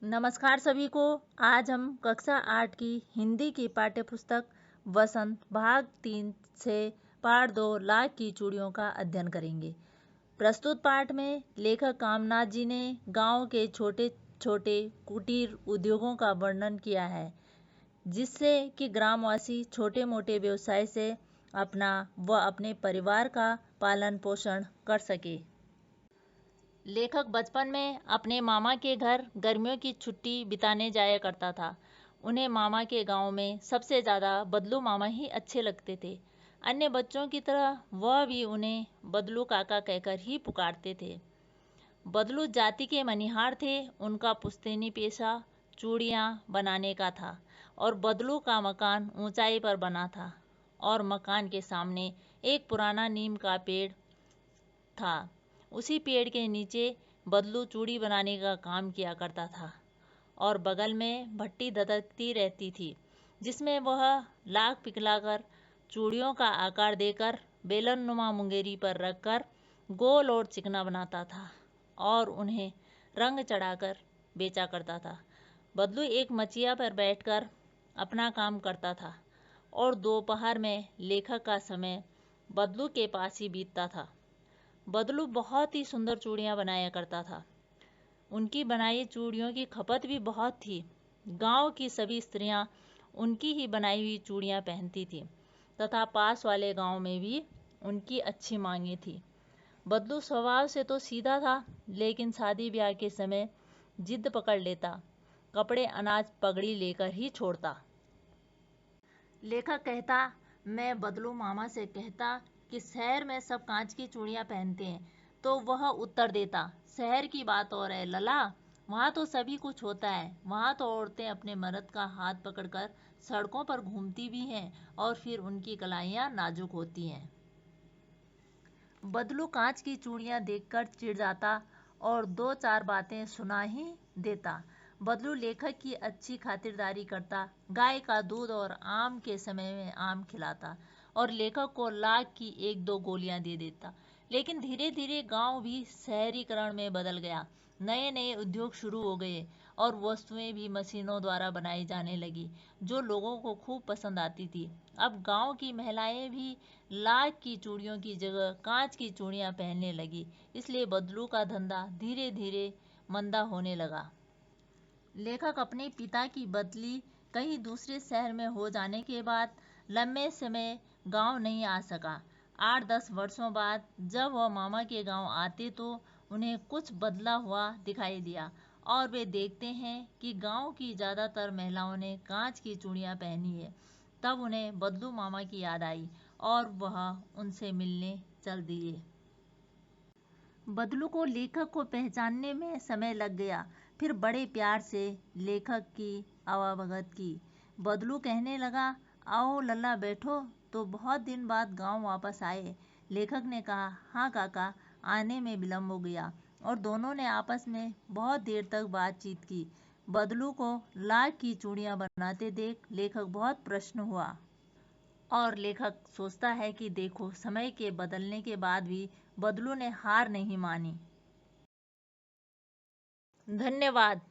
नमस्कार सभी को। आज हम कक्षा 8 की हिंदी की पाठ्यपुस्तक वसंत भाग 3 से पाठ 2 लाख की चूड़ियों का अध्ययन करेंगे। प्रस्तुत पाठ में लेखक कामनाथ जी ने गांव के छोटे छोटे कुटीर उद्योगों का वर्णन किया है, जिससे कि ग्रामवासी छोटे मोटे व्यवसाय से अपना व अपने परिवार का पालन पोषण कर सके। लेखक बचपन में अपने मामा के घर गर्मियों की छुट्टी बिताने जाया करता था। उन्हें मामा के गांव में सबसे ज़्यादा बदलू मामा ही अच्छे लगते थे। अन्य बच्चों की तरह वह भी उन्हें बदलू काका कहकर ही पुकारते थे। बदलू जाति के मनिहार थे। उनका पुश्तैनी पेशा चूड़ियाँ बनाने का था और बदलू का मकान ऊंचाई पर बना था और मकान के सामने एक पुराना नीम का पेड़ था। उसी पेड़ के नीचे बदलू चूड़ी बनाने का काम किया करता था और बगल में भट्टी धधकती रहती थी, जिसमें वह लाख पिघलाकर चूड़ियों का आकार देकर बेलन नुमा मुंगेरी पर रखकर गोल और चिकना बनाता था और उन्हें रंग चढ़ाकर बेचा करता था। बदलू एक मचिया पर बैठकर अपना काम करता था और दोपहर में लेखक का समय बदलू के पास ही बीतता था। बदलू बहुत ही सुंदर चूड़ियाँ बनाया करता था। उनकी बनाई चूड़ियों की खपत भी बहुत थी। गांव की सभी स्त्रियां उनकी ही बनाई हुई चूड़ियाँ पहनती थीं तथा पास वाले गांव में भी उनकी अच्छी मांगे थी। बदलू स्वभाव से तो सीधा था, लेकिन शादी ब्याह के समय जिद पकड़ लेता, कपड़े अनाज पगड़ी लेकर ही छोड़ता। लेखक कहता, मैं बदलू मामा से कहता कि शहर में सब कांच की चूड़ियाँ पहनते हैं, तो वह उत्तर देता, शहर की बात और है लला, वहाँ तो सभी कुछ होता है। वहाँ तो औरतें अपने मर्द का हाथ पकड़कर सड़कों पर घूमती भी हैं और फिर उनकी कलाइयाँ नाजुक होती हैं। बदलू कांच की चूड़ियाँ देखकर चिढ़ जाता और दो चार बातें सुना ही देता। बदलू लेखक की अच्छी खातिरदारी करता, गाय का दूध और आम के समय में आम खिलाता और लेखक को लाख की एक दो गोलियां दे देता। लेकिन धीरे धीरे गांव भी शहरीकरण में बदल गया। नए नए उद्योग शुरू हो गए और वस्तुएं भी मशीनों द्वारा बनाई जाने लगी, जो लोगों को खूब पसंद आती थी। अब गांव की महिलाएं भी लाख की चूड़ियों की जगह कांच की चूड़ियां पहनने लगी, इसलिए बदलू का धंधा धीरे धीरे मंदा होने लगा। लेखक अपने पिता की बदली कहीं दूसरे शहर में हो जाने के बाद लंबे समय गांव नहीं आ सका। 8-10 वर्षों बाद जब वह मामा के गांव आते तो उन्हें कुछ बदला हुआ दिखाई दिया और वे देखते हैं कि गांव की ज़्यादातर महिलाओं ने कांच की चूड़ियां पहनी है। तब उन्हें बदलू मामा की याद आई और वह उनसे मिलने चल दिए। बदलू को लेखक को पहचानने में समय लग गया, फिर बड़े प्यार से लेखक की आवाभगत की। बदलू कहने लगा, आओ लल्ला बैठो, तो बहुत दिन बाद गांव वापस आए। लेखक ने कहा, हाँ काका, आने में विलम्ब हो गया, और दोनों ने आपस में बहुत देर तक बातचीत की। बदलू को लाख की चूड़ियाँ बनाते देख लेखक बहुत प्रसन्न हुआ और लेखक सोचता है कि देखो, समय के बदलने के बाद भी बदलू ने हार नहीं मानी। धन्यवाद।